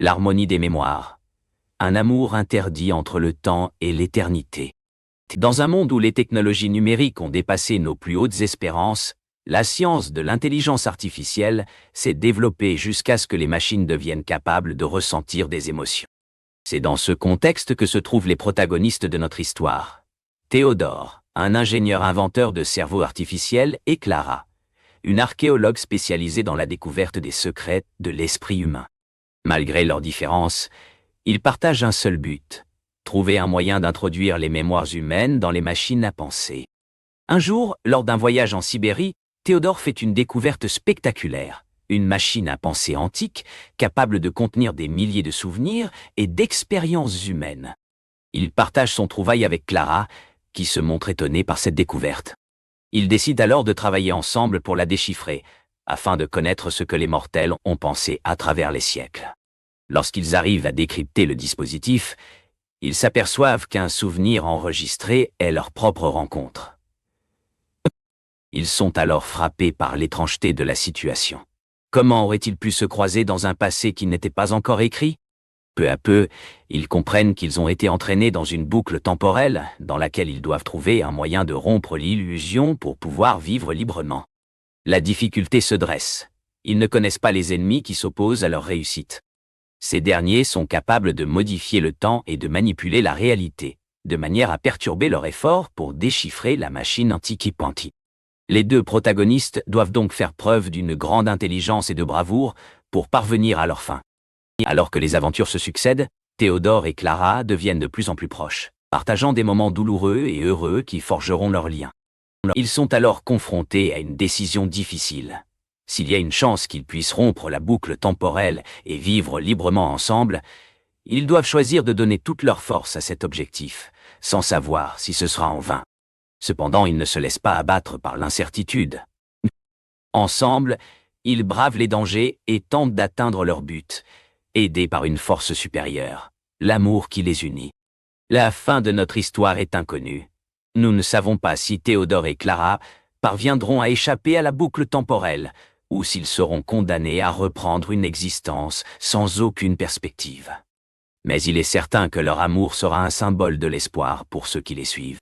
L'harmonie des mémoires. Un amour interdit entre le temps et l'éternité. Dans un monde où les technologies numériques ont dépassé nos plus hautes espérances, la science de l'intelligence artificielle s'est développée jusqu'à ce que les machines deviennent capables de ressentir des émotions. C'est dans ce contexte que se trouvent les protagonistes de notre histoire. Théodore, un ingénieur inventeur de cerveau artificiel, et Clara, une archéologue spécialisée dans la découverte des secrets de l'esprit humain. Malgré leurs différences, ils partagent un seul but: trouver un moyen d'introduire les mémoires humaines dans les machines à penser. Un jour, lors d'un voyage en Sibérie, Théodore fait une découverte spectaculaire: une machine à penser antique, capable de contenir des milliers de souvenirs et d'expériences humaines. Il partage son trouvaille avec Clara, qui se montre étonnée par cette découverte. Ils décident alors de travailler ensemble pour la déchiffrer, afin de connaître ce que les mortels ont pensé à travers les siècles. Lorsqu'ils arrivent à décrypter le dispositif, ils s'aperçoivent qu'un souvenir enregistré est leur propre rencontre. Ils sont alors frappés par l'étrangeté de la situation. Comment auraient-ils pu se croiser dans un passé qui n'était pas encore écrit? Peu à peu, ils comprennent qu'ils ont été entraînés dans une boucle temporelle dans laquelle ils doivent trouver un moyen de rompre l'illusion pour pouvoir vivre librement. La difficulté se dresse. Ils ne connaissent pas les ennemis qui s'opposent à leur réussite. Ces derniers sont capables de modifier le temps et de manipuler la réalité, de manière à perturber leur effort pour déchiffrer la machine Antikypanti. Les deux protagonistes doivent donc faire preuve d'une grande intelligence et de bravoure pour parvenir à leur fin. Alors que les aventures se succèdent, Théodore et Clara deviennent de plus en plus proches, partageant des moments douloureux et heureux qui forgeront leur lien. Ils sont alors confrontés à une décision difficile. S'il y a une chance qu'ils puissent rompre la boucle temporelle et vivre librement ensemble, ils doivent choisir de donner toute leur force à cet objectif, sans savoir si ce sera en vain. Cependant, ils ne se laissent pas abattre par l'incertitude. Ensemble, ils bravent les dangers et tentent d'atteindre leur but, aidés par une force supérieure, l'amour qui les unit. La fin de notre histoire est inconnue. Nous ne savons pas si Théodore et Clara parviendront à échapper à la boucle temporelle, ou s'ils seront condamnés à reprendre une existence sans aucune perspective. Mais il est certain que leur amour sera un symbole de l'espoir pour ceux qui les suivent.